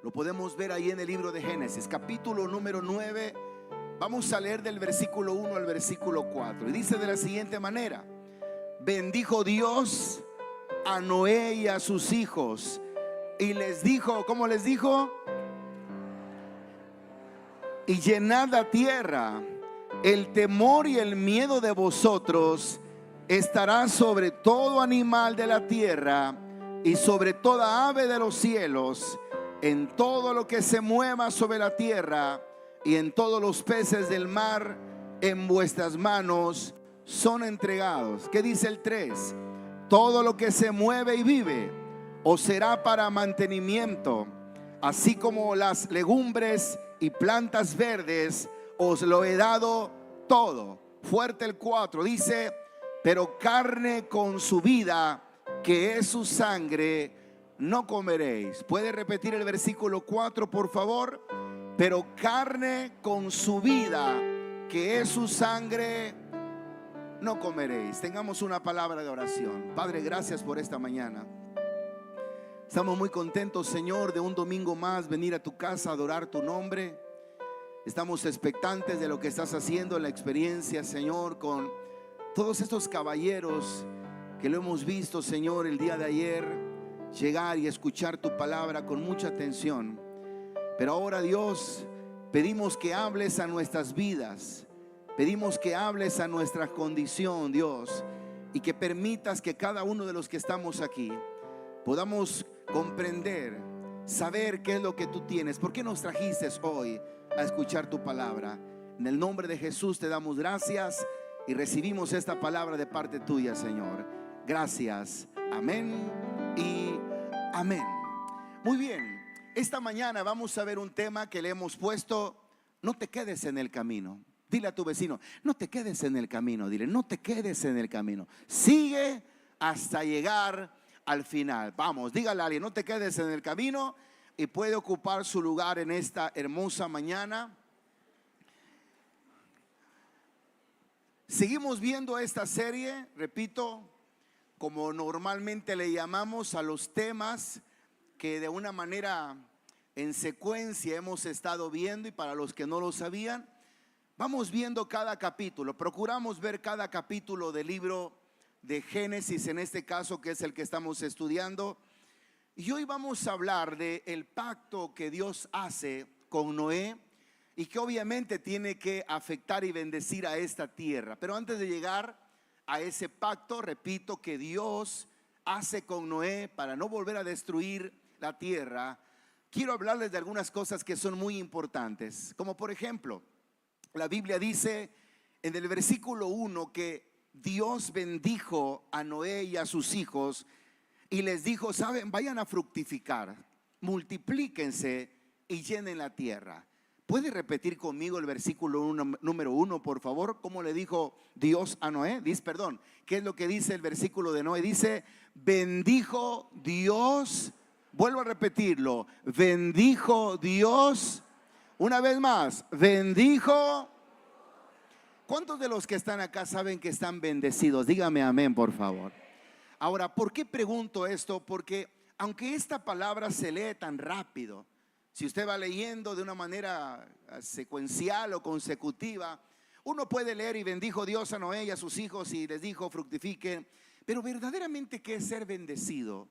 Lo podemos ver ahí en el libro de Génesis, capítulo número 9. Vamos a leer del versículo 1 al versículo 4. Y dice de la siguiente manera: bendijo Dios a Noé y a sus hijos y les dijo, ¿cómo les dijo? Y llenad la tierra. El temor y el miedo de vosotros estará sobre todo animal de la tierra y sobre toda ave de los cielos, en todo lo que se mueva sobre la tierra y en todos los peces del mar. En vuestras manos son entregados. ¿Qué dice el 3? Todo lo que se mueve y vive os será para mantenimiento, así como las legumbres y plantas verdes os lo he dado todo. Fuerte el 4, dice: pero carne con su vida, que es su sangre, no comeréis. ¿Puede repetir el versículo 4, por favor? Pero carne con su vida, que es su sangre, no comeréis. Tengamos una palabra de oración. Padre, gracias por esta mañana. Estamos muy contentos, Señor, de un domingo más venir a tu casa a adorar tu nombre. Estamos expectantes de lo que estás haciendo en la experiencia, Señor, con todos estos caballeros que lo hemos visto, Señor, el día de ayer llegar y escuchar tu palabra con mucha atención. Pero ahora, Dios, pedimos que hables a nuestras vidas. Pedimos que hables a nuestra condición, Dios, y que permitas que cada uno de los que estamos aquí podamos comprender, saber qué es lo que tú tienes. ¿Por qué nos trajiste hoy a escuchar tu palabra? En el nombre de Jesús te damos gracias y recibimos esta palabra de parte tuya, Señor. Gracias. Amén y amén. Muy bien, esta mañana vamos a ver un tema que le hemos puesto: no te quedes en el camino. Dile a tu vecino: no te quedes en el camino. Dile: no te quedes en el camino. Sigue hasta llegar al final. Vamos, dígale a alguien: no te quedes en el camino. Y puede ocupar su lugar en esta hermosa mañana. Seguimos viendo esta serie, repito, como normalmente le llamamos a los temas que de una manera en secuencia hemos estado viendo. Y para los que no lo sabían, vamos viendo cada capítulo. Procuramos ver cada capítulo del libro de Génesis, en este caso, que es el que estamos estudiando. Y hoy vamos a hablar del pacto que Dios hace con Noé y que obviamente tiene que afectar y bendecir a esta tierra. Pero antes de llegar a ese pacto, repito, que Dios hace con Noé para no volver a destruir la tierra, quiero hablarles de algunas cosas que son muy importantes. Como por ejemplo, la Biblia dice en el versículo 1 que Dios bendijo a Noé y a sus hijos y les dijo: saben, vayan a fructificar, multiplíquense y llenen la tierra. ¿Puede repetir conmigo el versículo número 1, por favor? ¿Cómo le dijo Dios a Noé? ¿Qué es lo que dice el versículo de Noé? Dice: bendijo Dios. Vuelvo a repetirlo: bendijo Dios. Una vez más: bendijo. ¿Cuántos de los que están acá saben que están bendecidos? Dígame amén, por favor. Ahora, ¿por qué pregunto esto? Porque aunque esta palabra se lee tan rápido, si usted va leyendo de una manera secuencial o consecutiva, uno puede leer: y bendijo Dios a Noé y a sus hijos y les dijo: fructifiquen. Pero verdaderamente, ¿qué es ser bendecido?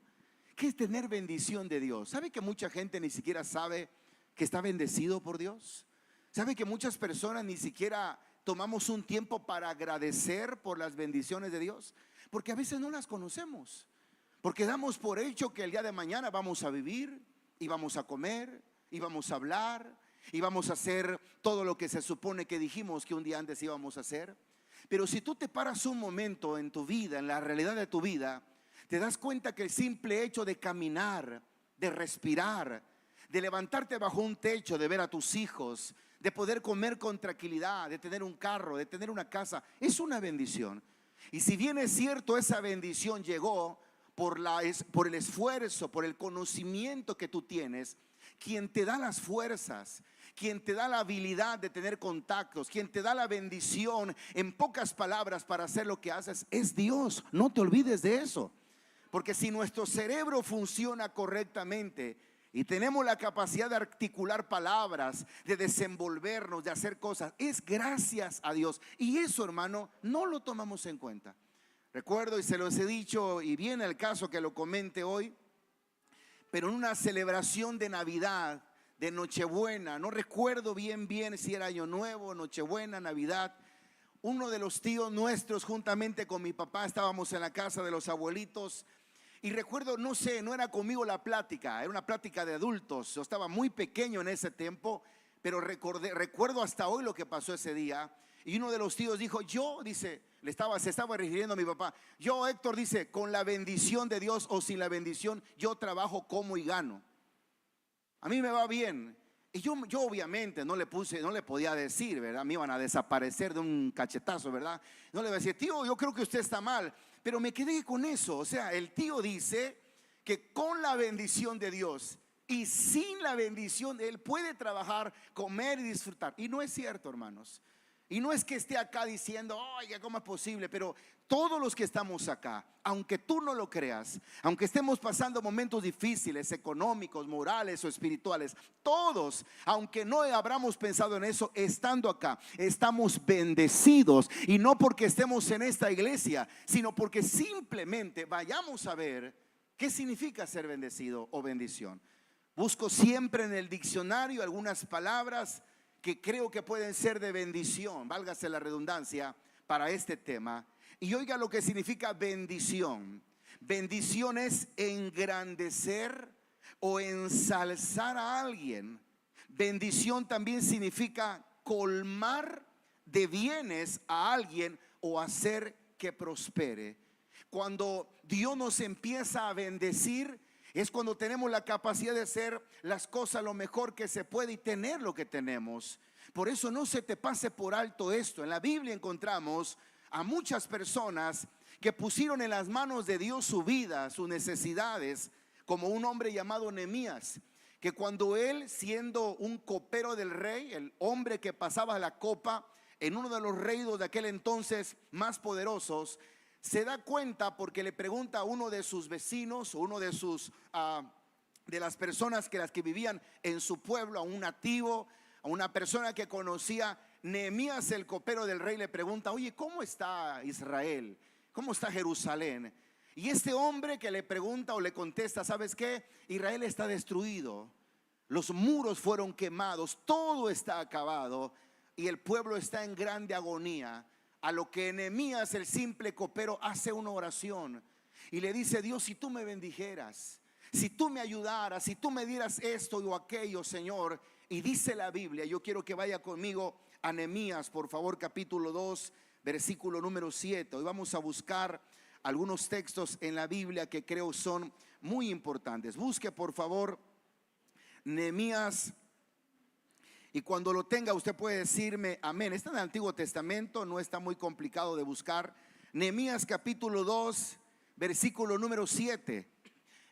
¿Qué es tener bendición de Dios? ¿Sabe que mucha gente ni siquiera sabe que está bendecido por Dios? ¿Sabe que muchas personas ni siquiera tomamos un tiempo para agradecer por las bendiciones de Dios? Porque a veces no las conocemos, porque damos por hecho que el día de mañana vamos a vivir y vamos a comer y vamos a hablar y vamos a hacer todo lo que se supone que dijimos que un día antes íbamos a hacer. Pero si tú te paras un momento en tu vida, en la realidad de tu vida, te das cuenta que el simple hecho de caminar, de respirar, de levantarte bajo un techo, de ver a tus hijos, de poder comer con tranquilidad, de tener un carro, de tener una casa, es una bendición. Y si bien es cierto, esa bendición llegó por el esfuerzo, por el conocimiento que tú tienes, quien te da las fuerzas, quien te da la habilidad de tener contactos, quien te da la bendición, en pocas palabras, para hacer lo que haces, es Dios. No te olvides de eso. Porque si nuestro cerebro funciona correctamente, y tenemos la capacidad de articular palabras, de desenvolvernos, de hacer cosas, es gracias a Dios. Y eso, hermano, no lo tomamos en cuenta. Recuerdo, y se los he dicho, y viene el caso que lo comente hoy, pero en una celebración de Navidad, de Nochebuena, no recuerdo bien si era Año Nuevo, Nochebuena, Navidad, uno de los tíos nuestros juntamente con mi papá estábamos en la casa de los abuelitos. Y recuerdo, no sé, no era conmigo la plática, era una plática de adultos. Yo estaba muy pequeño en ese tiempo, pero recuerdo hasta hoy lo que pasó ese día. Y uno de los tíos dijo, yo, dice, se estaba refiriendo a mi papá. Yo, Héctor, dice, con la bendición de Dios o sin la bendición, yo trabajo, como y gano. A mí me va bien. Y yo obviamente no le podía decir, ¿verdad? Me iban a desaparecer de un cachetazo, ¿verdad? No le iba a decir, tío, yo creo que usted está mal. Pero me quedé con eso. O sea, el tío dice que con la bendición de Dios y sin la bendición, él puede trabajar, comer y disfrutar. Y no es cierto, hermanos. Y no es que esté acá diciendo, oye, ¿cómo es posible? Pero todos los que estamos acá, aunque tú no lo creas, aunque estemos pasando momentos difíciles, económicos, morales o espirituales, todos, aunque no habramos pensado en eso, estando acá, estamos bendecidos. Y no porque estemos en esta iglesia, sino porque simplemente vayamos a ver qué significa ser bendecido o bendición. Busco siempre en el diccionario algunas palabras que creo que pueden ser de bendición, válgase la redundancia, para este tema. Y oiga lo que significa bendición. Bendición es engrandecer o ensalzar a alguien. Bendición también significa colmar de bienes a alguien o hacer que prospere. Cuando Dios nos empieza a bendecir, es cuando tenemos la capacidad de hacer las cosas lo mejor que se puede y tener lo que tenemos. Por eso no se te pase por alto esto. En la Biblia encontramos a muchas personas que pusieron en las manos de Dios su vida, sus necesidades, como un hombre llamado Nehemías, que cuando él, siendo un copero del rey, el hombre que pasaba la copa en uno de los reinos de aquel entonces más poderosos, se da cuenta porque le pregunta a uno de sus vecinos o uno de de las personas que vivían en su pueblo, a un nativo, a una persona que conocía. Nehemías, el copero del rey, le pregunta, oye, ¿cómo está Israel? ¿Cómo está Jerusalén? Y este hombre que le pregunta o le contesta, ¿sabes qué? Israel está destruido, los muros fueron quemados, todo está acabado y el pueblo está en grande agonía. A lo que Nehemías, el simple copero, hace una oración y le dice, Dios, si tú me bendijeras, si tú me ayudaras, si tú me dieras esto o aquello, Señor. Y dice la Biblia, yo quiero que vaya conmigo a Nehemías, por favor, capítulo 2, versículo número 7. Hoy vamos a buscar algunos textos en la Biblia que creo son muy importantes. Busque, por favor, Nehemías. Y cuando lo tenga usted puede decirme amén. Está en el Antiguo Testamento, no está muy complicado de buscar. Nehemías capítulo 2, versículo número 7.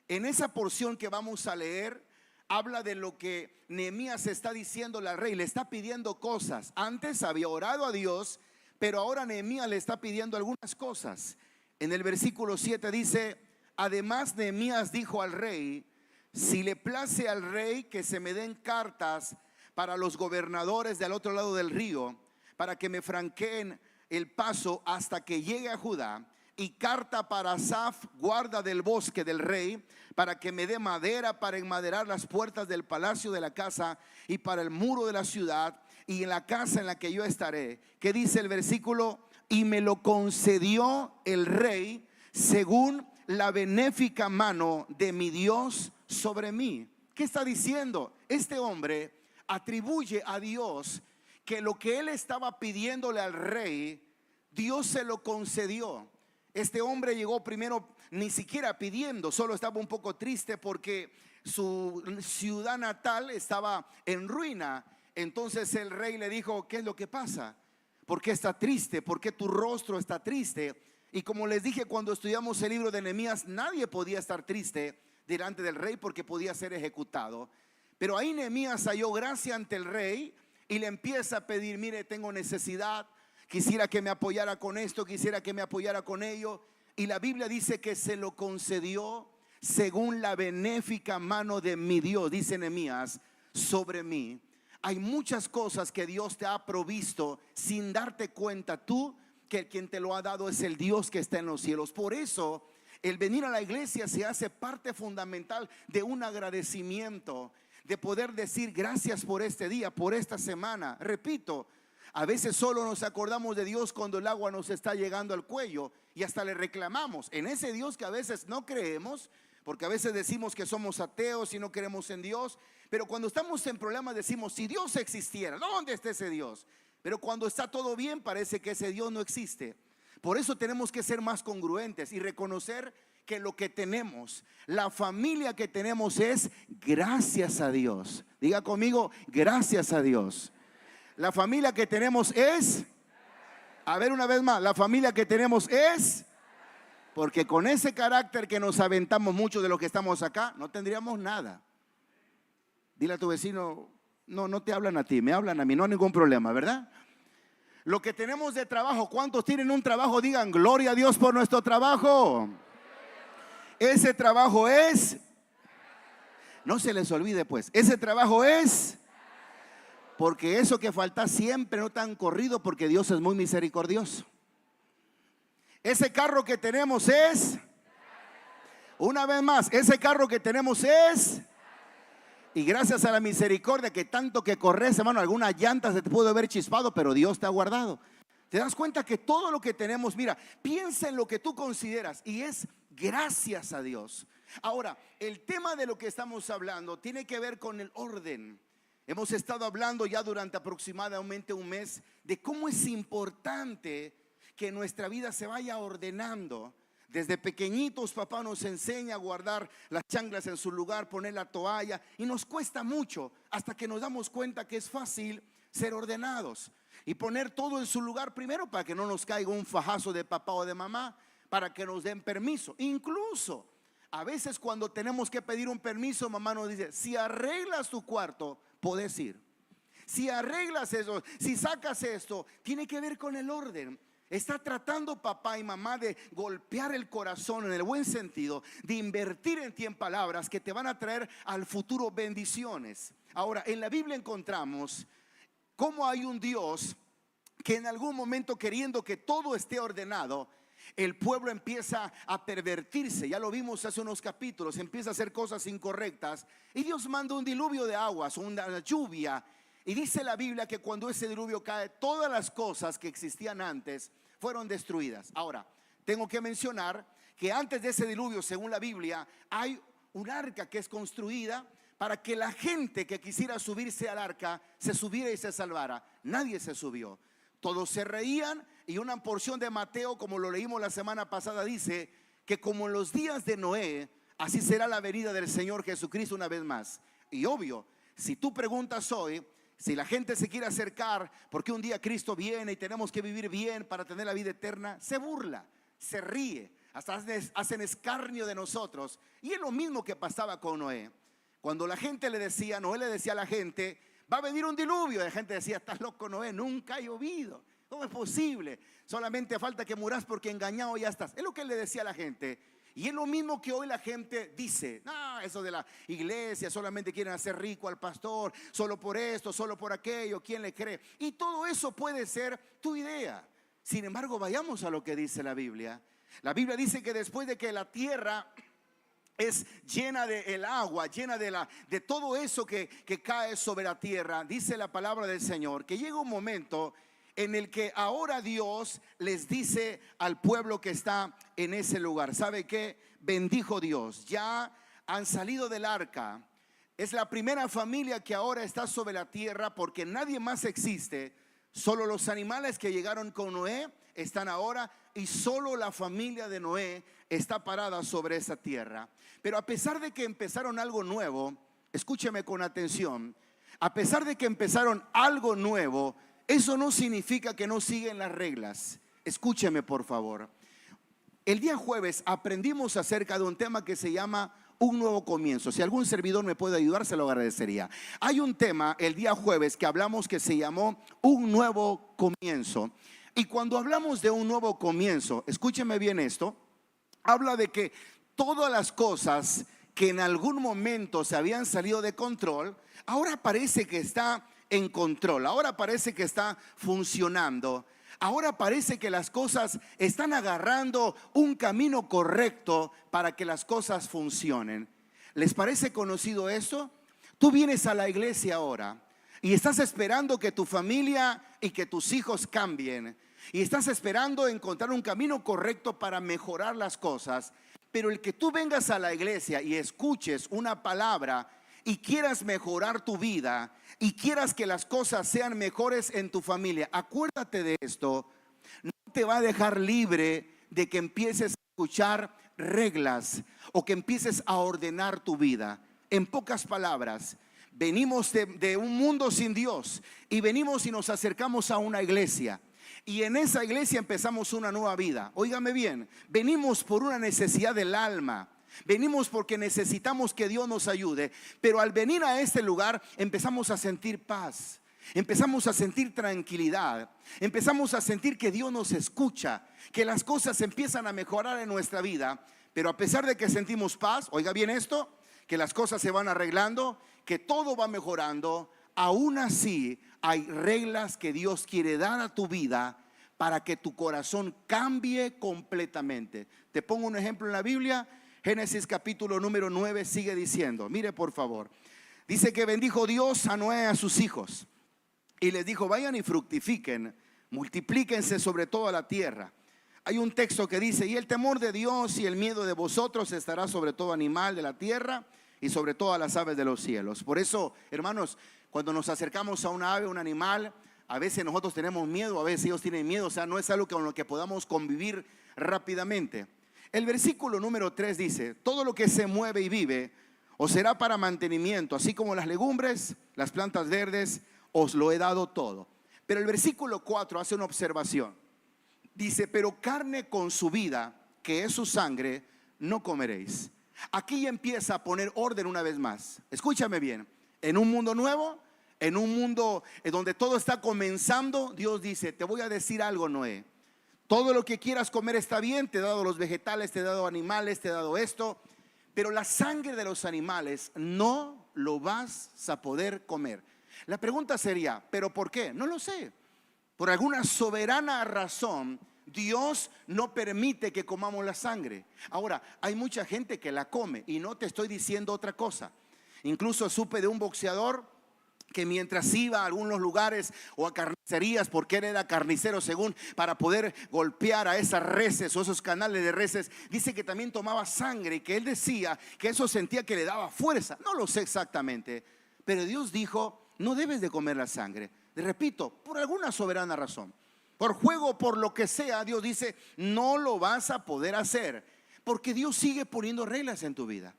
En esa porción que vamos a leer, habla de lo que Nehemías está diciéndole al rey. Le está pidiendo cosas. Antes había orado a Dios, pero ahora Nehemías le está pidiendo algunas cosas. En el versículo 7 dice, además Nehemías dijo al rey, si le place al rey que se me den cartas para los gobernadores del otro lado del río, para que me franqueen el paso hasta que llegue a Judá, y carta para Asaf, guarda del bosque del rey, para que me dé madera para enmaderar las puertas del palacio de la casa y para el muro de la ciudad y en la casa en la que yo estaré. ¿Qué dice el versículo? Y me lo concedió el rey según la benéfica mano de mi Dios sobre mí. ¿Qué está diciendo? Este hombre atribuye a Dios que lo que él estaba pidiéndole al rey, Dios se lo concedió. Este hombre llegó primero ni siquiera pidiendo, solo estaba un poco triste porque su ciudad natal estaba en ruina. Entonces el rey le dijo, ¿qué es lo que pasa? ¿Por qué está triste? ¿Por qué tu rostro está triste? Y como les dije cuando estudiamos el libro de Nehemías, nadie podía estar triste delante del rey porque podía ser ejecutado. Pero ahí Nehemías halló gracia ante el rey y le empieza a pedir, mire, tengo necesidad, quisiera que me apoyara con esto, quisiera que me apoyara con ello. Y la Biblia dice que se lo concedió según la benéfica mano de mi Dios, dice Nehemías, sobre mí. Hay muchas cosas que Dios te ha provisto sin darte cuenta tú que quien te lo ha dado es el Dios que está en los cielos. Por eso el venir a la iglesia se hace parte fundamental de un agradecimiento, de poder decir gracias por este día, por esta semana. Repito, a veces solo nos acordamos de Dios cuando el agua nos está llegando al cuello y hasta le reclamamos en ese Dios que a veces no creemos, porque a veces decimos que somos ateos y no creemos en Dios. Pero cuando estamos en problemas decimos, si Dios existiera, ¿dónde está ese Dios? Pero cuando está todo bien parece que ese Dios no existe. Por eso tenemos que ser más congruentes y reconocer que lo que tenemos, la familia que tenemos es gracias a Dios. Diga conmigo, gracias a Dios. La familia que tenemos es, a ver una vez más, la familia que tenemos es, porque con ese carácter que nos aventamos muchos de los que estamos acá, no tendríamos nada. Dile a tu vecino, no te hablan a ti, me hablan a mí, no hay ningún problema, ¿verdad? Lo que tenemos de trabajo, ¿cuántos tienen un trabajo? Digan, gloria a Dios por nuestro trabajo. Ese trabajo es, no se les olvide pues, ese trabajo es, porque eso que falta siempre no tan corrido, porque Dios es muy misericordioso. Ese carro que tenemos es, una vez más, ese carro que tenemos es, y gracias a la misericordia que tanto que corres, hermano, algunas llantas se te pudo haber chispado, pero Dios te ha guardado. Te das cuenta que todo lo que tenemos, mira, piensa en lo que tú consideras y es gracias a Dios. Ahora, el tema de lo que estamos hablando tiene que ver con el orden. Hemos estado hablando ya durante aproximadamente un mes de cómo es importante que nuestra vida se vaya ordenando. Desde pequeñitos papá nos enseña a guardar las chanclas en su lugar, poner la toalla, y nos cuesta mucho hasta que nos damos cuenta que es fácil ser ordenados y poner todo en su lugar, primero para que no nos caiga un fajazo de papá o de mamá, para que nos den permiso. Incluso a veces cuando tenemos que pedir un permiso, mamá nos dice, si arreglas tu cuarto, podés ir. Si arreglas eso, si sacas esto, tiene que ver con el orden. Está tratando papá y mamá de golpear el corazón en el buen sentido, de invertir en ti en palabras que te van a traer al futuro bendiciones. Ahora, en la Biblia encontramos cómo hay un Dios que en algún momento, queriendo que todo esté ordenado, el pueblo empieza a pervertirse. Ya lo vimos hace unos capítulos, empieza a hacer cosas incorrectas y Dios manda un diluvio de aguas, una lluvia. Y dice la Biblia que cuando ese diluvio cae, todas las cosas que existían antes fueron destruidas. Ahora, tengo que mencionar que antes de ese diluvio, según la Biblia, hay un arca que es construida para que la gente que quisiera subirse al arca se subiera y se salvara. Nadie se subió. Todos se reían y una porción de Mateo, como lo leímos la semana pasada, dice que como en los días de Noé, así será la venida del Señor Jesucristo una vez más. Y obvio, si tú preguntas hoy, si la gente se quiere acercar porque un día Cristo viene y tenemos que vivir bien para tener la vida eterna, se burla, se ríe, hasta hacen escarnio de nosotros. Y es lo mismo que pasaba con Noé. Cuando la gente le decía, Noé le decía a la gente, va a venir un diluvio, la gente decía, estás loco Noé, nunca ha llovido, ¿cómo es posible? Solamente falta que muras porque engañado ya estás. Es lo que él le decía a la gente. Y es lo mismo que hoy la gente dice, no, eso de la iglesia, solamente quieren hacer rico al pastor, solo por esto, solo por aquello, ¿quién le cree? Y todo eso puede ser tu idea. Sin embargo, vayamos a lo que dice la Biblia. La Biblia dice que después de que la tierra es llena de el agua, llena de todo eso que cae sobre la tierra, dice la palabra del Señor, que llega un momento en el que ahora Dios les dice al pueblo que está en ese lugar, ¿sabe qué? Bendijo Dios, ya han salido del arca, es la primera familia que ahora está sobre la tierra porque nadie más existe, solo los animales que llegaron con Noé están ahora y solo la familia de Noé está parada sobre esa tierra. Pero a pesar de que empezaron algo nuevo, escúcheme con atención, a pesar de que empezaron algo nuevo, eso no significa que no siguen las reglas. Escúcheme por favor. El día jueves aprendimos acerca de un tema que se llama un nuevo comienzo. Si algún servidor me puede ayudar, se lo agradecería. Hay un tema el día jueves que hablamos que se llamó un nuevo comienzo. Y cuando hablamos de un nuevo comienzo, escúcheme bien esto, habla de que todas las cosas que en algún momento se habían salido de control, ahora parece que está en control, ahora parece que está funcionando. Ahora parece que las cosas están agarrando un camino correcto para que las cosas funcionen. ¿Les parece conocido eso? Tú vienes a la iglesia ahora y estás esperando que tu familia y que tus hijos cambien. Y estás esperando encontrar un camino correcto para mejorar las cosas. Pero el que tú vengas a la iglesia y escuches una palabra y quieras mejorar tu vida y quieras que las cosas sean mejores en tu familia, acuérdate de esto, no te va a dejar libre de que empieces a escuchar reglas o que empieces a ordenar tu vida. En pocas palabras, venimos de un mundo sin Dios y venimos y nos acercamos a una iglesia. Y en esa iglesia empezamos una nueva vida. Óigame bien, venimos por una necesidad del alma. Venimos porque necesitamos que Dios nos ayude. Pero al venir a este lugar empezamos a sentir paz. Empezamos a sentir tranquilidad. Empezamos a sentir que Dios nos escucha, que las cosas empiezan a mejorar en nuestra vida. Pero a pesar de que sentimos paz, oiga bien esto, que las cosas se van arreglando, que todo va mejorando, aún así hay reglas que Dios quiere dar a tu vida para que tu corazón cambie completamente. Te pongo un ejemplo en la Biblia. Génesis capítulo número 9 sigue diciendo, mire por favor, dice que bendijo Dios a Noé y a sus hijos y les dijo, vayan y fructifiquen, multiplíquense sobre toda la tierra. Hay un texto que dice, y el temor de Dios y el miedo de vosotros estará sobre todo animal de la tierra y sobre todas las aves de los cielos. Por eso, hermanos, cuando nos acercamos a una ave, un animal, a veces nosotros tenemos miedo, a veces ellos tienen miedo. O sea, no es algo con lo que podamos convivir rápidamente. El versículo número 3 dice, todo lo que se mueve y vive os será para mantenimiento, así como las legumbres, las plantas verdes, os lo he dado todo. Pero el versículo 4 hace una observación. Dice, pero carne con su vida, que es su sangre, no comeréis. Aquí ya empieza a poner orden una vez más. Escúchame bien, en un mundo nuevo, en un mundo donde todo está comenzando, Dios dice, te voy a decir algo, Noé. Todo lo que quieras comer está bien, te he dado los vegetales, te he dado animales, te he dado esto, pero la sangre de los animales no lo vas a poder comer. La pregunta sería, ¿pero por qué? No lo sé. Por alguna soberana razón, Dios no permite que comamos la sangre. Ahora, hay mucha gente que la come y no te estoy diciendo otra cosa. Incluso supe de un boxeador que mientras iba a algunos lugares o a carnicerías, porque él era carnicero según, para poder golpear a esas reses o esos canales de reses, dice que también tomaba sangre y que él decía que eso sentía que le daba fuerza. No lo sé exactamente, pero Dios dijo, no debes de comer la sangre. Repito, por alguna soberana razón, por juego, por lo que sea, Dios dice, no lo vas a poder hacer, porque Dios sigue poniendo reglas en tu vida.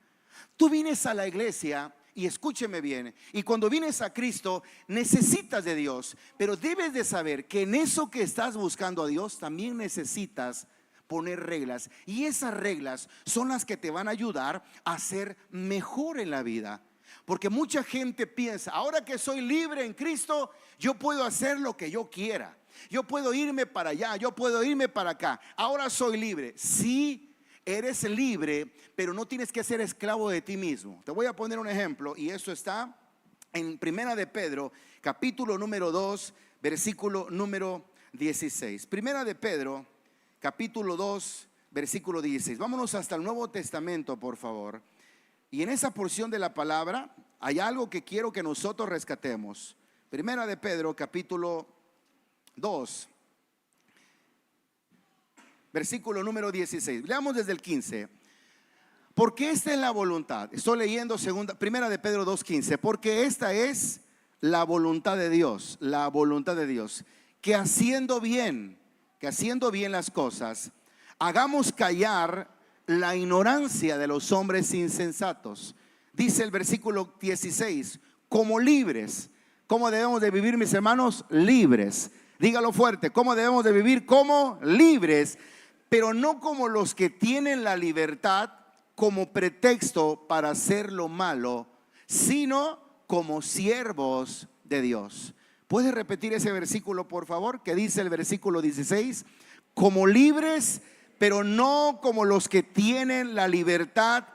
Tú vienes a la iglesia y escúcheme bien, y cuando vienes a Cristo necesitas de Dios, pero debes de saber que en eso que estás buscando a Dios también necesitas poner reglas, y esas reglas son las que te van a ayudar a ser mejor en la vida. Porque mucha gente piensa, ahora que soy libre en Cristo, yo puedo hacer lo que yo quiera. Yo puedo irme para allá, yo puedo irme para acá. Ahora soy libre. Sí, eres libre, pero no tienes que ser esclavo de ti mismo. Te voy a poner un ejemplo, y eso está en Primera de Pedro, capítulo número 2, versículo número 16. Primera de Pedro, capítulo 2, versículo 16. Vámonos hasta el Nuevo Testamento, por favor. Y en esa porción de la palabra hay algo que quiero que nosotros rescatemos. Primera de Pedro, capítulo 2, versículo número 16. Leamos desde el 15. Porque esta es la voluntad. Estoy leyendo Primera de Pedro 2:15. Porque esta es la voluntad de Dios. La voluntad de Dios. Que haciendo bien las cosas, hagamos callar la ignorancia de los hombres insensatos. Dice el versículo 16, como libres. ¿Cómo debemos de vivir, mis hermanos? Libres. Dígalo fuerte, ¿cómo debemos de vivir? Como libres, pero no como los que tienen la libertad como pretexto para hacer lo malo, sino como siervos de Dios. ¿Puedes repetir ese versículo, por favor? Que dice el versículo 16, como libres, pero no como los que tienen la libertad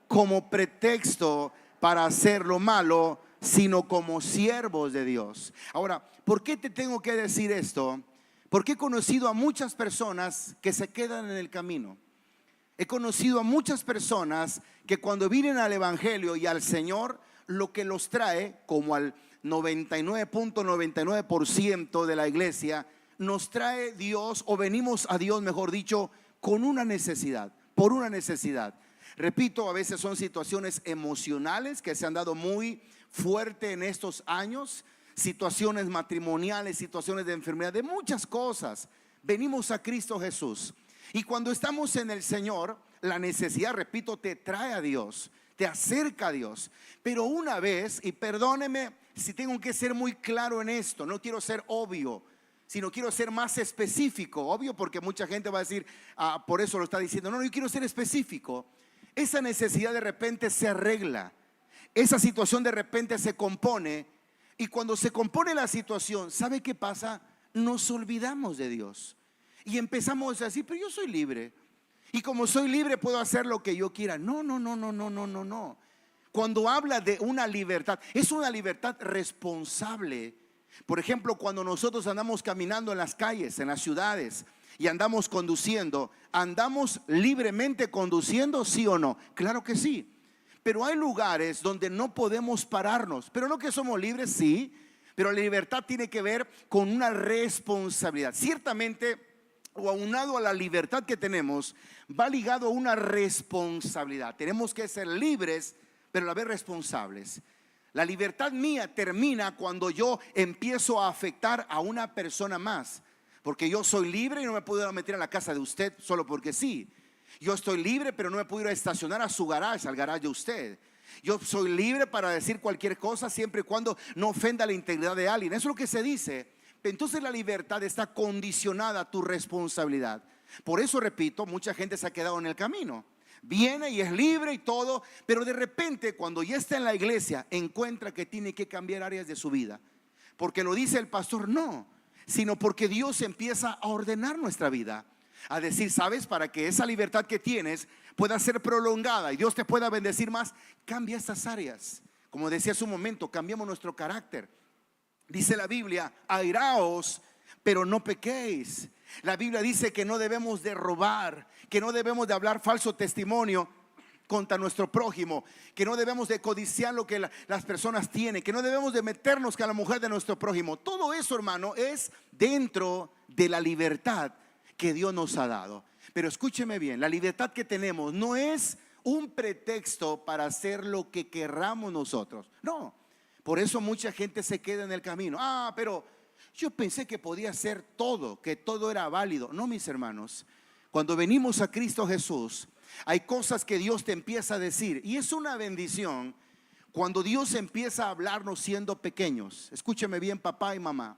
como pretexto para hacer lo malo, sino como siervos de Dios. Ahora, ¿por qué te tengo que decir esto? Porque he conocido a muchas personas que se quedan en el camino. He conocido a muchas personas que cuando vienen al Evangelio y al Señor, lo que los trae, como al 99.99% de la iglesia, nos trae Dios, o venimos a Dios, mejor dicho, con una necesidad, por una necesidad. Repito, a veces son situaciones emocionales que se han dado muy fuerte en estos años, situaciones matrimoniales, situaciones de enfermedad, de muchas cosas. Venimos a Cristo Jesús. Y cuando estamos en el Señor, la necesidad, repito, te trae a Dios, te acerca a Dios. Pero una vez, y perdóneme si tengo que ser muy claro en esto, no quiero ser obvio, sino quiero ser más específico. Obvio, porque mucha gente va a decir, por eso lo está diciendo. No, yo quiero ser específico. Esa necesidad de repente se arregla, esa situación de repente se compone. Y cuando se compone la situación, ¿sabe qué pasa? Nos olvidamos de Dios y empezamos a decir, pero yo soy libre, y como soy libre puedo hacer lo que yo quiera. No. Cuando habla de una libertad, es una libertad responsable. Por ejemplo, cuando nosotros andamos caminando en las calles, en las ciudades, y andamos conduciendo, ¿andamos libremente conduciendo, sí o no? Claro que sí. Pero hay lugares donde no podemos pararnos. Pero no que somos libres, sí, pero la libertad tiene que ver con una responsabilidad. Ciertamente, o aunado a la libertad que tenemos, va ligado a una responsabilidad. Tenemos que ser libres, pero a la vez responsables. La libertad mía termina cuando yo empiezo a afectar a una persona más. Porque yo soy libre y no me puedo meter a la casa de usted solo porque sí. Yo estoy libre, pero no me puedo ir a estacionar a su garage, al garage de usted. Yo soy libre para decir cualquier cosa siempre y cuando no ofenda la integridad de alguien. Eso es lo que se dice. Entonces la libertad está condicionada a tu responsabilidad. Por eso, repito, mucha gente se ha quedado en el camino. Viene y es libre y todo, pero de repente cuando ya está en la iglesia encuentra que tiene que cambiar áreas de su vida. Porque lo dice el pastor, no, sino porque Dios empieza a ordenar nuestra vida. A decir, sabes, para que esa libertad que tienes pueda ser prolongada y Dios te pueda bendecir más, cambia estas áreas. Como decía hace un momento, cambiamos nuestro carácter. Dice la Biblia, airaos, pero no pequéis. La Biblia dice que no debemos de robar, que no debemos de hablar falso testimonio contra nuestro prójimo, que no debemos de codiciar lo que las personas tienen, que no debemos de meternos con la mujer de nuestro prójimo. Todo eso, hermano, es dentro de la libertad que Dios nos ha dado. Pero escúcheme bien, la libertad que tenemos no es un pretexto para hacer lo que querramos nosotros. No, por eso mucha gente se queda en el camino. Pero yo pensé que podía hacer todo, que todo era válido. No, mis hermanos, cuando venimos a Cristo Jesús, hay cosas que Dios te empieza a decir, y es una bendición cuando Dios empieza a hablarnos siendo pequeños. Escúcheme bien, papá y mamá.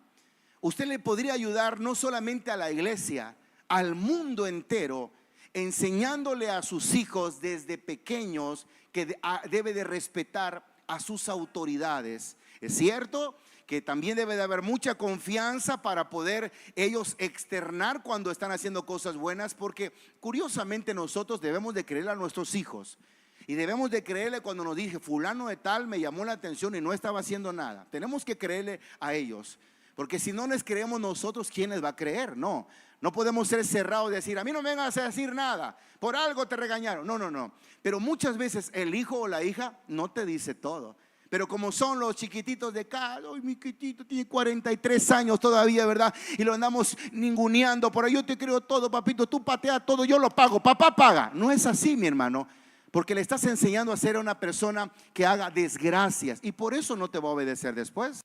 Usted le podría ayudar no solamente a la iglesia, al mundo entero, enseñándole a sus hijos desde pequeños que debe de respetar a sus autoridades. Es cierto que también debe de haber mucha confianza para poder ellos externar cuando están haciendo cosas buenas, porque curiosamente nosotros debemos de creerle a nuestros hijos y debemos de creerle cuando nos dice fulano de tal me llamó la atención y no estaba haciendo nada. Tenemos que creerle a ellos, porque si no les creemos nosotros, ¿quién les va a creer? No podemos ser cerrados y decir, a mí no me vengas a decir nada, por algo te regañaron. No, pero muchas veces el hijo o la hija no te dice todo. Pero como son los chiquititos de acá, ay, mi chiquitito tiene 43 años todavía, ¿verdad? Y lo andamos ninguneando, por ahí yo te creo todo, papito, tú patea todo, yo lo pago, papá paga. No es así, mi hermano, porque le estás enseñando a ser una persona que haga desgracias, y por eso no te va a obedecer después.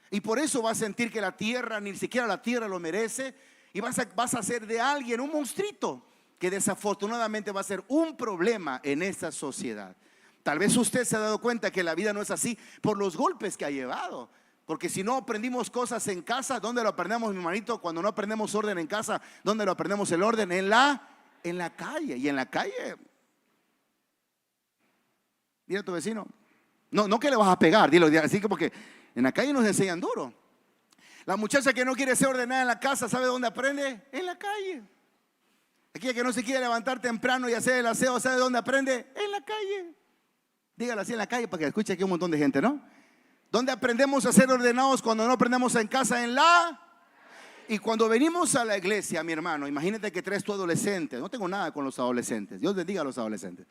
Y por eso va a sentir que la tierra, ni siquiera la tierra lo merece, y vas a hacer de alguien un monstruito que desafortunadamente va a ser un problema en esta sociedad. Tal vez usted se ha dado cuenta que la vida no es así por los golpes que ha llevado. Porque si no aprendimos cosas en casa, ¿dónde lo aprendemos, mi hermanito? Cuando no aprendemos orden en casa, ¿dónde lo aprendemos el orden? En la calle. Y en la calle, dile a tu vecino, no que le vas a pegar, dilo así, que porque en la calle nos enseñan duro. La muchacha que no quiere ser ordenada en la casa, ¿sabe dónde aprende? En la calle. Aquella que no se quiere levantar temprano y hacer el aseo, ¿sabe dónde aprende? En la calle. Dígalo así, en la calle, para que escuche aquí un montón de gente, ¿no? ¿Dónde aprendemos a ser ordenados cuando no aprendemos en casa? En la... Y cuando venimos a la iglesia, mi hermano, imagínate que traes tu adolescente. No tengo nada con los adolescentes, Dios bendiga a los adolescentes.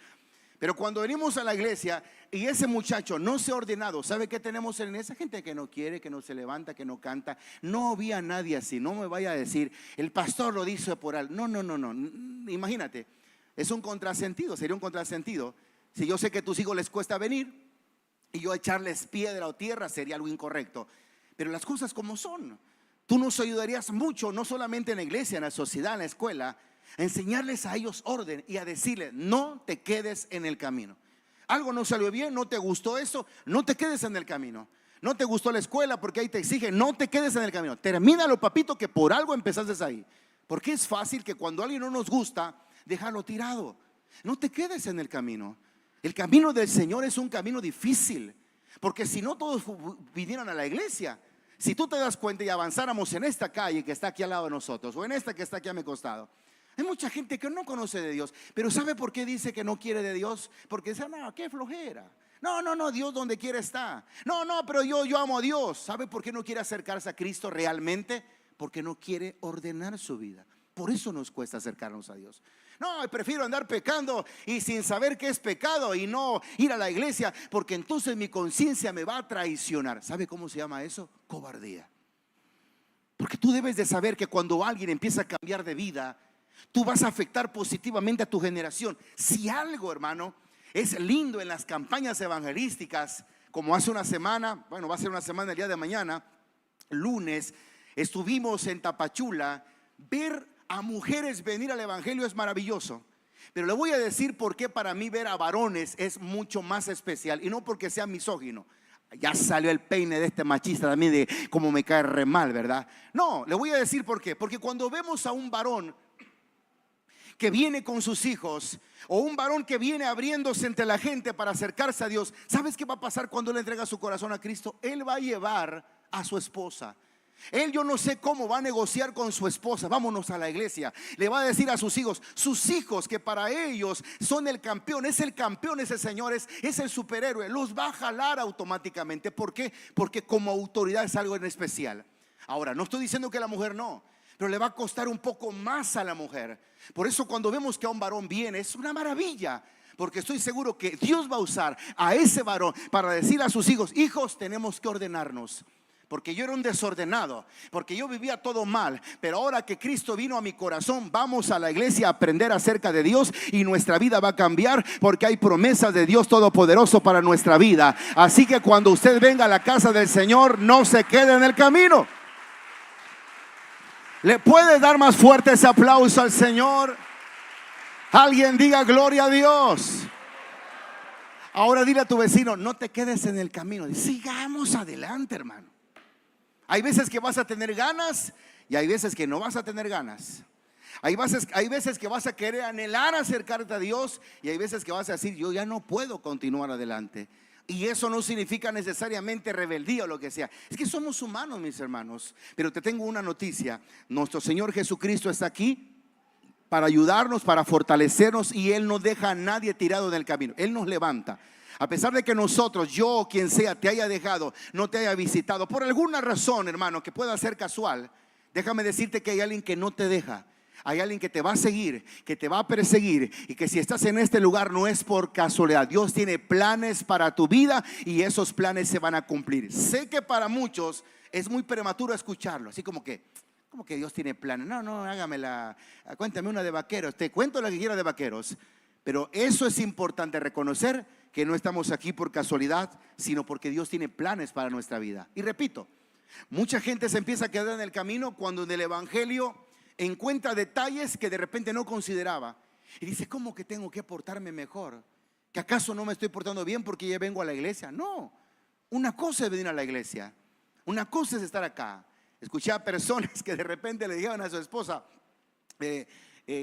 Pero cuando venimos a la iglesia y ese muchacho no se ha ordenado, ¿sabe qué tenemos en esa gente que no quiere, que no se levanta, que no canta? No vi a nadie así. No me vaya a decir, el pastor lo dice por algo. No. Imagínate, es un contrasentido, sería un contrasentido. Si yo sé que a tus hijos les cuesta venir y yo echarles piedra o tierra sería algo incorrecto. Pero las cosas como son. Tú nos ayudarías mucho, no solamente en la iglesia, en la sociedad, en la escuela, a enseñarles a ellos orden y a decirles, no te quedes en el camino. Algo no salió bien, no te gustó eso, no te quedes en el camino. No te gustó la escuela porque ahí te exigen, no te quedes en el camino. Termínalo, papito, que por algo empezaste ahí. Porque es fácil que cuando alguien no nos gusta, dejarlo tirado. No te quedes en el camino. El camino del Señor es un camino difícil. Porque si no todos vinieran a la iglesia, si tú te das cuenta y avanzáramos en esta calle que está aquí al lado de nosotros, o en esta que está aquí a mi costado, hay mucha gente que no conoce de Dios. Pero ¿sabe por qué dice que no quiere de Dios? Porque dice, no, qué flojera. No, Dios donde quiera está. No, pero yo amo a Dios. ¿Sabe por qué no quiere acercarse a Cristo realmente? Porque no quiere ordenar su vida. Por eso nos cuesta acercarnos a Dios. No, prefiero andar pecando y sin saber qué es pecado y no ir a la iglesia, porque entonces mi conciencia me va a traicionar. ¿Sabe cómo se llama eso? Cobardía. Porque tú debes de saber que cuando alguien empieza a cambiar de vida, tú vas a afectar positivamente a tu generación. Si algo, hermano, es lindo en las campañas evangelísticas, como hace una semana, bueno, va a ser una semana el día de mañana, lunes, estuvimos en Tapachula. Ver a mujeres venir al evangelio es maravilloso. Pero le voy a decir por qué para mí ver a varones es mucho más especial. Y no porque sea misógino. Ya salió el peine de este machista también, de cómo me cae re mal, ¿verdad? No, le voy a decir por qué. Porque cuando vemos a un varón que viene con sus hijos, o un varón que viene abriéndose entre la gente para acercarse a Dios, ¿sabes qué va a pasar cuando él entrega su corazón a Cristo? Él va a llevar a su esposa. Él, yo no sé cómo va a negociar con su esposa. Vámonos a la iglesia. Le va a decir a sus hijos que para ellos son el campeón. Es el campeón ese señor, es el superhéroe. Los va a jalar automáticamente. ¿Por qué? Porque como autoridad es algo en especial. Ahora, no estoy diciendo que la mujer no, pero le va a costar un poco más a la mujer. Por eso cuando vemos que a un varón viene, es una maravilla. Porque estoy seguro que Dios va a usar a ese varón para decir a sus hijos, tenemos que ordenarnos. Porque yo era un desordenado, porque yo vivía todo mal. Pero ahora que Cristo vino a mi corazón, vamos a la iglesia a aprender acerca de Dios y nuestra vida va a cambiar, porque hay promesas de Dios Todopoderoso para nuestra vida. Así que cuando usted venga a la casa del Señor, no se quede en el camino. ¿Le puede dar más fuerte ese aplauso al Señor? Alguien diga gloria a Dios. Ahora dile a tu vecino, no te quedes en el camino. Sigamos adelante, hermano. Hay veces que vas a tener ganas y hay veces que no vas a tener ganas. Hay veces que vas a querer anhelar acercarte a Dios y hay veces que vas a decir, yo ya no puedo continuar adelante. Y eso no significa necesariamente rebeldía o lo que sea. Es que somos humanos, mis hermanos. Pero te tengo una noticia. Nuestro Señor Jesucristo está aquí para ayudarnos, para fortalecernos, y Él no deja a nadie tirado en el camino. Él nos levanta. A pesar de que nosotros, yo o quien sea, te haya dejado, no te haya visitado, por alguna razón, hermano, que pueda ser casual, déjame decirte que hay alguien que no te deja. Hay alguien que te va a seguir, que te va a perseguir, y que si estás en este lugar no es por casualidad. Dios tiene planes para tu vida y esos planes se van a cumplir. Sé que para muchos es muy prematuro escucharlo, así como que Dios tiene planes. No, hágamela, cuéntame una de vaqueros. Te cuento la que quiera de vaqueros. Pero eso es importante, reconocer que no estamos aquí por casualidad, sino porque Dios tiene planes para nuestra vida. Y repito, mucha gente se empieza a quedar en el camino cuando en el evangelio encuentra detalles que de repente no consideraba. Y dice, ¿cómo que tengo que portarme mejor? ¿Que acaso no me estoy portando bien porque ya vengo a la iglesia? No, una cosa es venir a la iglesia, una cosa es estar acá. Escuché a personas que de repente le dijeron a su esposa,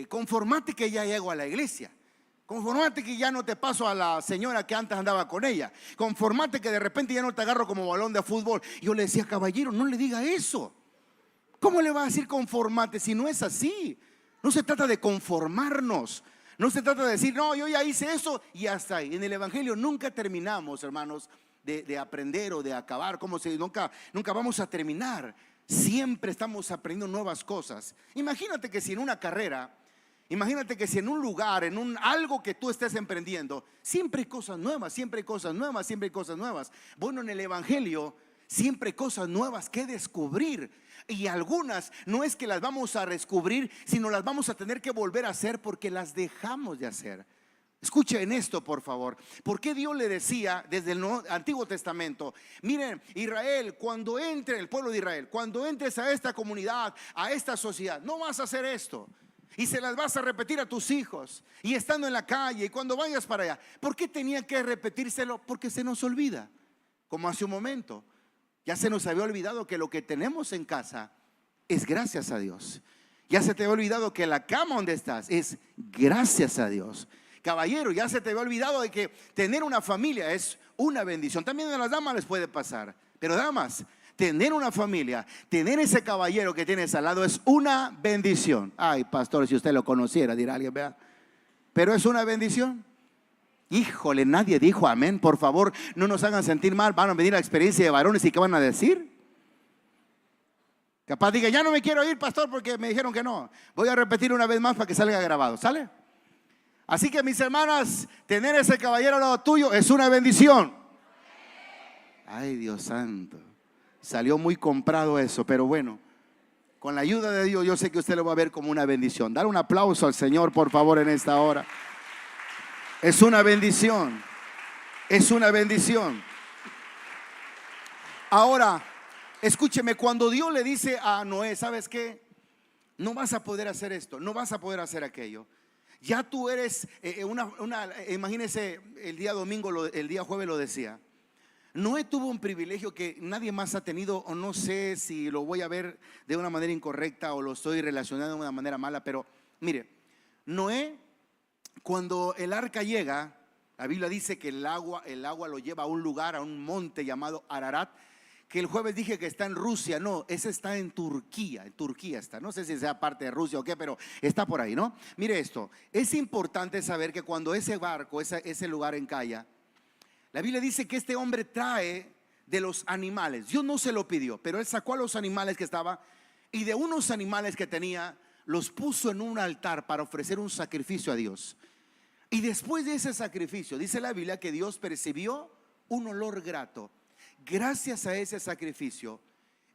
conformate que ya llego a la iglesia. Conformate que ya no te paso a la señora que antes andaba con ella. Conformate que de repente ya no te agarro como balón de fútbol. Yo le decía, caballero, no le diga eso. ¿Cómo le va a decir conformate si no es así? No se trata de conformarnos. No se trata de decir, no, yo ya hice eso y hasta ahí. En el evangelio nunca terminamos, hermanos, de aprender o de acabar. Nunca vamos a terminar. Siempre estamos aprendiendo nuevas cosas. Imagínate que si en una carrera, imagínate que si en un lugar, algo que tú estés emprendiendo, siempre hay cosas nuevas, siempre hay cosas nuevas, siempre hay cosas nuevas. Bueno, en el evangelio siempre hay cosas nuevas que descubrir. Y algunas no es que las vamos a descubrir, sino las vamos a tener que volver a hacer porque las dejamos de hacer. Escuchen esto, por favor. ¿Por qué Dios le decía desde el Antiguo Testamento? Miren, Israel, cuando entre el pueblo de Israel, cuando entres a esta comunidad, a esta sociedad, no vas a hacer esto. Y se las vas a repetir a tus hijos. Y estando en la calle y cuando vayas para allá. ¿Por qué tenía que repetírselo? Porque se nos olvida. Como hace un momento. Ya se nos había olvidado que lo que tenemos en casa es gracias a Dios. Ya se te había olvidado que la cama donde estás es gracias a Dios. Caballero, ya se te había olvidado de que tener una familia es una bendición. También a las damas les puede pasar. Pero damas, tener una familia, tener ese caballero que tienes al lado es una bendición. Ay, pastor, si usted lo conociera, dirá alguien, vea. Pero es una bendición. Híjole, nadie dijo amén. Por favor, no nos hagan sentir mal. Van a venir a la experiencia de varones y ¿qué van a decir? Capaz diga, ya no me quiero ir, pastor, porque me dijeron que no. Voy a repetir una vez más para que salga grabado, ¿sale? Así que mis hermanas, tener ese caballero al lado tuyo es una bendición. Ay, Dios santo. Salió muy comprado eso, pero bueno, con la ayuda de Dios yo sé que usted lo va a ver como una bendición. Dar un aplauso al Señor, por favor, en esta hora. Es una bendición. Es una bendición. Ahora, escúcheme, cuando Dios le dice a Noé, ¿sabes qué? No vas a poder hacer esto, no vas a poder hacer aquello. Ya tú eres imagínese, el día domingo, el día jueves lo decía. Noé tuvo un privilegio que nadie más ha tenido, o no sé si lo voy a ver de una manera incorrecta o lo estoy relacionando de una manera mala, pero mire, Noé, cuando el arca llega, la Biblia dice que el agua lo lleva a un lugar, a un monte llamado Ararat, que el jueves dije que está en Rusia. No, ese está en Turquía está. No sé si sea parte de Rusia o qué, pero está por ahí, ¿no? Mire esto, es importante saber que cuando ese barco, ese lugar encalla, la Biblia dice que este hombre trae de los animales. Dios no se lo pidió, pero él sacó a los animales que estaba y de unos animales que tenía, los puso en un altar para ofrecer un sacrificio a Dios. Y después de ese sacrificio, dice la Biblia que Dios percibió un olor grato. Gracias a ese sacrificio,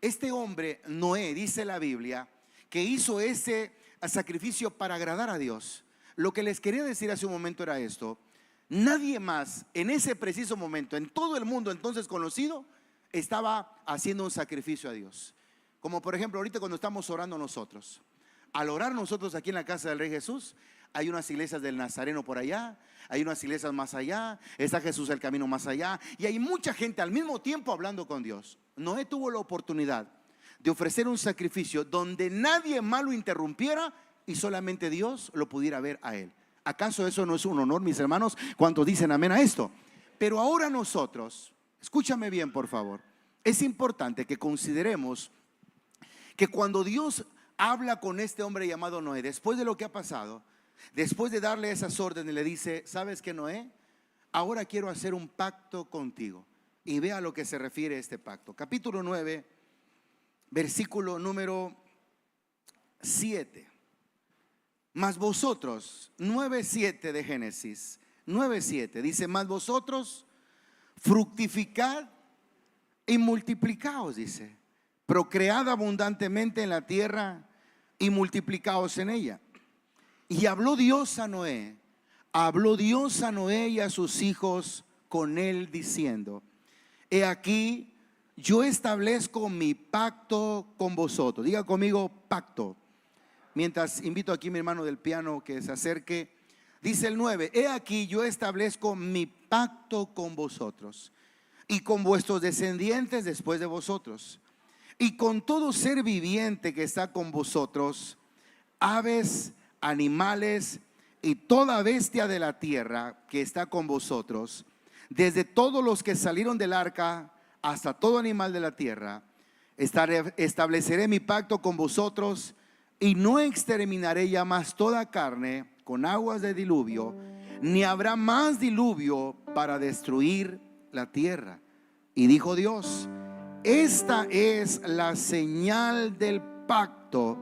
este hombre, Noé, dice la Biblia, que hizo ese sacrificio para agradar a Dios. Lo que les quería decir hace un momento era esto. Nadie más en ese preciso momento, en todo el mundo entonces conocido, estaba haciendo un sacrificio a Dios. Como por ejemplo ahorita cuando estamos orando nosotros. Al orar nosotros aquí en la casa del Rey Jesús, hay unas iglesias del Nazareno por allá, hay unas iglesias más allá, está Jesús el Camino más allá, y hay mucha gente al mismo tiempo hablando con Dios. Noé tuvo la oportunidad de ofrecer un sacrificio donde nadie más lo interrumpiera y solamente Dios lo pudiera ver a él. ¿Acaso eso no es un honor, mis hermanos? ¿Cuántos dicen amén a esto? Pero ahora nosotros, escúchame bien por favor, es importante que consideremos que cuando Dios habla con este hombre llamado Noé, después de lo que ha pasado, después de darle esas órdenes, le dice, ¿sabes qué, Noé? Ahora quiero hacer un pacto contigo. Y vea a lo que se refiere este pacto. Capítulo 9, versículo número 7. Mas vosotros, 9:7 de Génesis, 9:7 dice, mas vosotros fructificad y multiplicaos, dice, procread abundantemente en la tierra y multiplicaos en ella. Y habló Dios a Noé y a sus hijos con él diciendo, he aquí yo establezco mi pacto con vosotros. Diga conmigo pacto. Mientras invito aquí a mi hermano del piano que se acerque, dice el 9, he aquí yo establezco mi pacto con vosotros y con vuestros descendientes después de vosotros y con todo ser viviente que está con vosotros, aves, animales y toda bestia de la tierra que está con vosotros, desde todos los que salieron del arca hasta todo animal de la tierra. Estableceré mi pacto con vosotros y no exterminaré ya más toda carne con aguas de diluvio, ni habrá más diluvio para destruir la tierra. Y dijo Dios: esta es la señal del pacto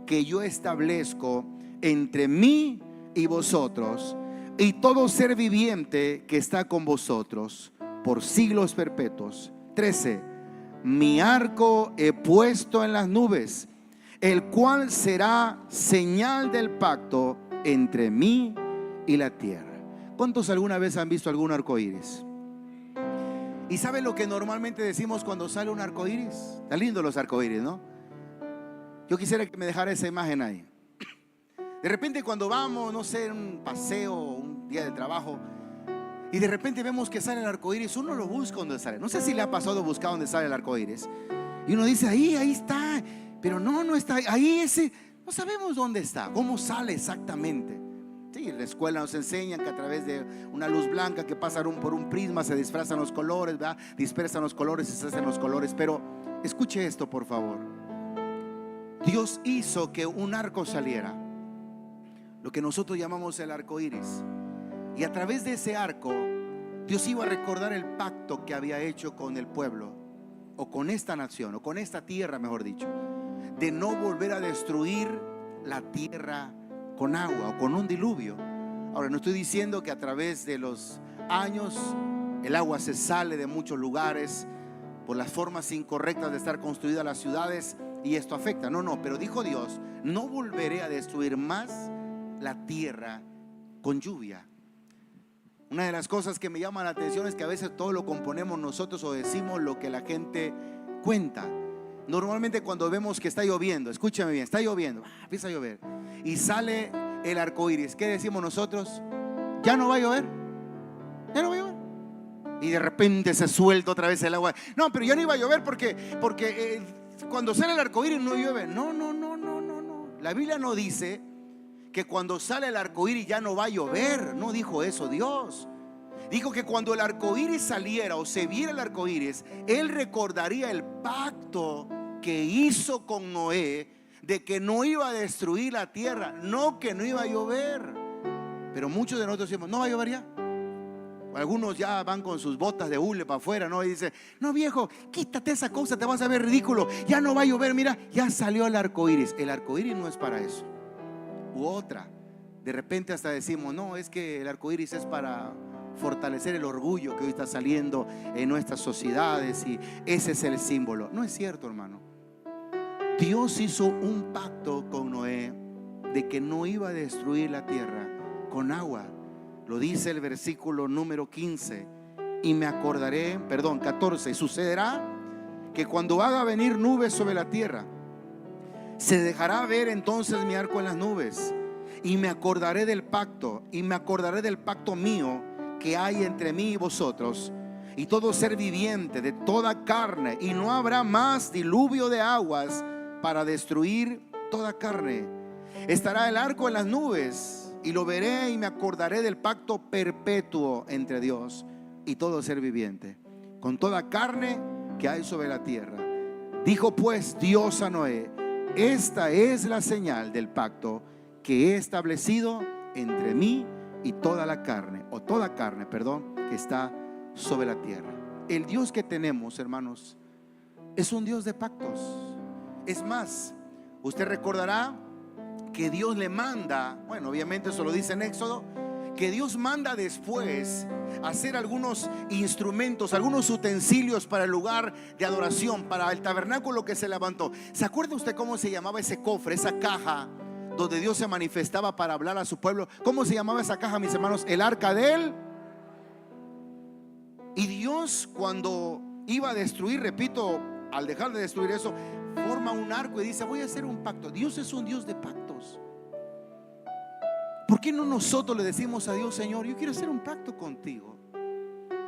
que yo establezco entre mí y vosotros y todo ser viviente que está con vosotros por siglos perpetuos. 13. Mi arco he puesto en las nubes, el cual será señal del pacto entre mí y la tierra. ¿Cuántos alguna vez han visto algún arco iris? ¿Y sabe lo que normalmente decimos cuando sale un arco iris? Está lindo los arcoíris, ¿no? Yo quisiera que me dejara esa imagen ahí. De repente cuando vamos, no sé, en un paseo, un día de trabajo, y de repente vemos que sale el arco iris, uno lo busca donde sale. No sé si le ha pasado buscar donde sale el arco iris. Y uno dice, ahí está. Pero no está ahí, ese, no sabemos dónde está, cómo sale exactamente. Sí, en la escuela nos enseñan que a través de una luz blanca que pasa por un prisma se disfrazan los colores, ¿verdad? Dispersan los colores y se hacen los colores. Pero escuche esto, por favor. Dios hizo que un arco saliera, lo que nosotros llamamos el arco iris. Y a través de ese arco, Dios iba a recordar el pacto que había hecho con el pueblo, o con esta nación, o con esta tierra, mejor dicho, de no volver a destruir la tierra con agua o con un diluvio. Ahora, no estoy diciendo que a través de los años el agua se sale de muchos lugares por las formas incorrectas de estar construidas las ciudades y esto afecta. No, pero dijo Dios: no volveré a destruir más la tierra con lluvia. Una de las cosas que me llama la atención es que a veces todo lo componemos nosotros o decimos lo que la gente cuenta. Normalmente cuando vemos que está lloviendo, escúchame bien, está lloviendo, empieza a llover y sale el arco iris, ¿qué decimos nosotros? ¿Ya no va a llover? ¿Ya no va a llover? Y de repente se suelta otra vez el agua. No, pero ya no iba a llover porque cuando sale el arco iris no llueve. No. La Biblia no dice que cuando sale el arco iris ya no va a llover. No dijo eso Dios. Dijo que cuando el arco iris saliera o se viera el arco iris, Él recordaría el pacto que hizo con Noé de que no iba a destruir la tierra, no que no iba a llover. Pero muchos de nosotros decimos: no va a llover ya. Algunos ya van con sus botas de hule para afuera, ¿no? Y dicen: no, viejo, quítate esa cosa, te vas a ver ridículo, ya no va a llover, mira, ya salió el arco iris. El arco iris no es para eso. U otra, de repente hasta decimos: no, es que el arco iris es para fortalecer el orgullo que hoy está saliendo en nuestras sociedades y ese es el símbolo. No es cierto, hermano. Dios hizo un pacto con Noé de que no iba a destruir la tierra con agua. Lo dice el versículo número 15. Y me acordaré, 14. Y sucederá que cuando haga venir nubes sobre la tierra, se dejará ver entonces mi arco en las nubes. Y me acordaré del pacto, y me acordaré del pacto mío que hay entre mí y vosotros y todo ser viviente de toda carne, y no habrá más diluvio de aguas para destruir toda carne. Estará el arco en las nubes, y lo veré y me acordaré del pacto perpetuo entre Dios y todo ser viviente, con toda carne que hay sobre la tierra. Dijo pues Dios a Noé: esta es la señal del pacto que he establecido entre mí y toda la carne, o toda carne, que está sobre la tierra. El Dios que tenemos, hermanos, es un Dios de pactos. Es más, usted recordará que Dios le manda, bueno, obviamente eso lo dice en Éxodo, que Dios manda después hacer algunos instrumentos, algunos utensilios para el lugar de adoración, para el tabernáculo que se levantó. ¿Se acuerda usted cómo se llamaba ese cofre, esa caja donde Dios se manifestaba para hablar a su pueblo? ¿Cómo se llamaba esa caja, mis hermanos? El arca de él. Y Dios, cuando iba a destruir, repito, al dejar de destruir eso, forma un arco y dice: voy a hacer un pacto. Dios es un Dios de pactos. ¿Por qué no nosotros le decimos a Dios: Señor, yo quiero hacer un pacto contigo,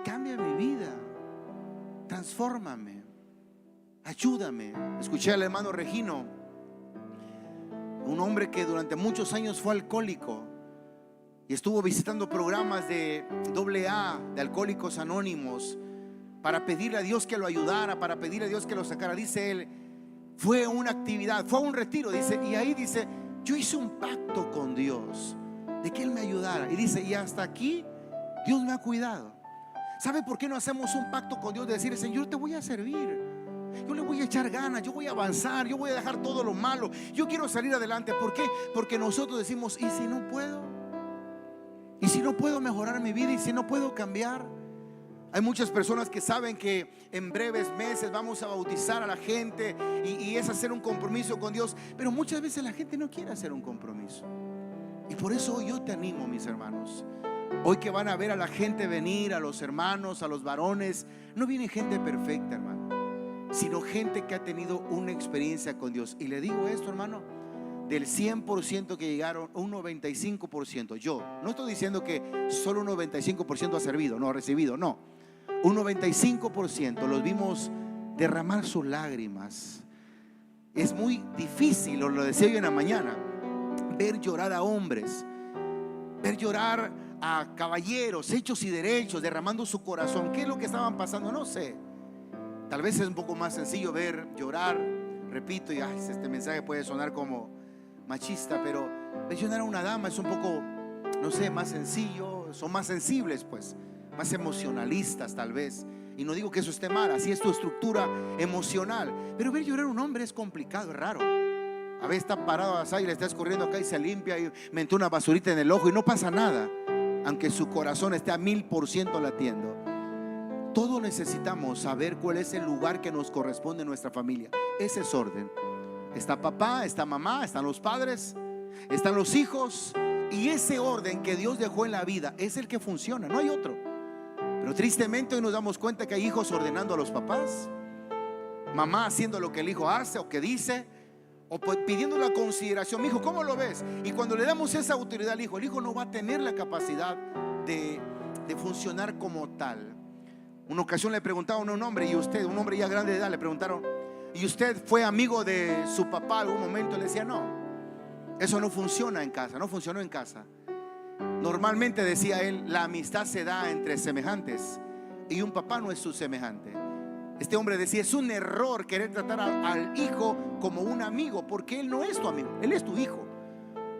cambia mi vida, transfórmame, ayúdame? Escuché al hermano Regino, un hombre que durante muchos años fue alcohólico y estuvo visitando programas de AA, de Alcohólicos Anónimos, para pedirle a Dios que lo ayudara, para pedirle a Dios que lo sacara. Dice él: fue una actividad, fue un retiro, dice, y ahí dice, yo hice un pacto con Dios de que Él me ayudara. Y dice, y hasta aquí Dios me ha cuidado. ¿Sabe por qué no hacemos un pacto con Dios de decir, Señor, te voy a servir, yo le voy a echar ganas, yo voy a avanzar, yo voy a dejar todo lo malo, yo quiero salir adelante? ¿Por qué? Porque nosotros decimos, ¿y si no puedo? ¿Y si no puedo mejorar mi vida? ¿Y si no puedo cambiar? Hay muchas personas que saben que en breves meses vamos a bautizar a la gente y es hacer un compromiso con Dios, pero muchas veces la gente no quiere hacer un compromiso. Y por eso hoy yo te animo, mis hermanos. Hoy que van a ver a la gente venir, a los hermanos, a los varones, no viene gente perfecta, hermano, sino gente que ha tenido una experiencia con Dios. Y le digo esto, hermano, del 100% que llegaron, un 95%. Yo no estoy diciendo que solo un 95% ha servido, no ha recibido, no. Un 95% los vimos derramar sus lágrimas. Es muy difícil, os lo decía yo en la mañana, ver llorar a hombres, ver llorar a caballeros hechos y derechos, derramando su corazón. ¿Qué es lo que estaban pasando? No sé. Tal vez es un poco más sencillo ver llorar, repito, y este mensaje puede sonar como machista, pero ver llorar a una dama es un poco, no sé, más sencillo. Son más sensibles, pues, más emocionalistas tal vez. Y no digo que eso esté mal, así es tu estructura emocional. Pero ver llorar a un hombre es complicado, es raro. A veces está parado así y le está escurriendo acá y se limpia y mete una basurita en el ojo y no pasa nada, aunque su corazón esté a 1000% latiendo. Todos necesitamos saber cuál es el lugar que nos corresponde en nuestra familia. Ese es orden. Está papá, está mamá, están los padres, están los hijos. Y ese orden que Dios dejó en la vida es el que funciona, no hay otro. Pero tristemente hoy nos damos cuenta que hay hijos ordenando a los papás, mamá haciendo lo que el hijo hace o que dice, o pidiendo la consideración. Mi hijo, ¿cómo lo ves? Y cuando le damos esa autoridad al hijo, el hijo no va a tener la capacidad de funcionar como tal. Una ocasión le preguntaron a un hombre, y usted, un hombre ya grande de edad, le preguntaron, ¿y usted fue amigo de su papá en algún momento? Le decía, no, eso no funciona en casa, no funcionó en casa. Normalmente, decía él, la amistad se da entre semejantes y un papá no es su semejante. Este hombre decía, es un error querer tratar al hijo como un amigo, porque él no es tu amigo, él es tu hijo.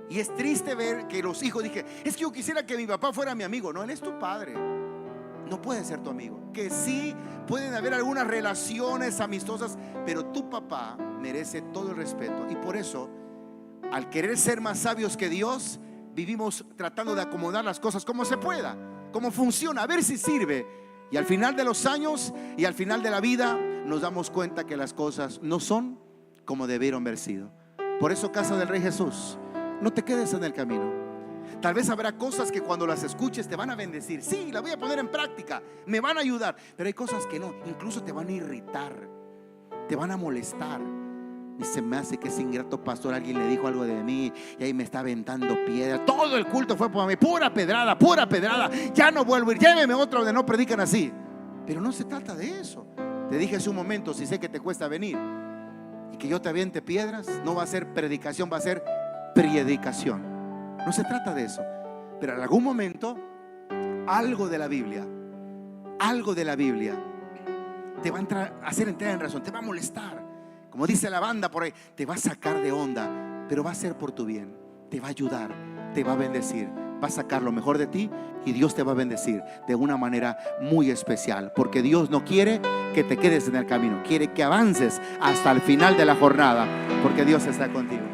Y es triste ver que los hijos dije, es que yo quisiera que mi papá fuera mi amigo. No, él es tu padre, no puede ser tu amigo. Que sí pueden haber algunas relaciones amistosas, pero tu papá merece todo el respeto. Y por eso, al querer ser más sabios que Dios, vivimos tratando de acomodar las cosas como se pueda, como funciona, a ver si sirve. Y al final de los años y al final de la vida nos damos cuenta que las cosas no son como debieron haber sido. Por eso, casa del Rey Jesús, no te quedes en el camino. Tal vez habrá cosas que cuando las escuches te van a bendecir. Sí, las voy a poner en práctica, me van a ayudar. Pero hay cosas que no, incluso te van a irritar, te van a molestar. Y se me hace que ese ingrato pastor, alguien le dijo algo de mí y ahí me está aventando piedra. Todo el culto fue por mí, pura pedrada, pura pedrada. Ya no vuelvo a ir, lléveme otro donde no predican así. Pero no se trata de eso. Te dije hace un momento, si sé que te cuesta venir y que yo te aviente piedras, no va a ser predicación, va a ser predicación. No se trata de eso. Pero en algún momento algo de la Biblia te va a hacer entrar en razón, te va a molestar. Como dice la banda por ahí, te va a sacar de onda, pero va a ser por tu bien. Te va a ayudar, te va a bendecir, va a sacar lo mejor de ti y Dios te va a bendecir de una manera muy especial. Porque Dios no quiere que te quedes en el camino, quiere que avances hasta el final de la jornada, porque Dios está contigo.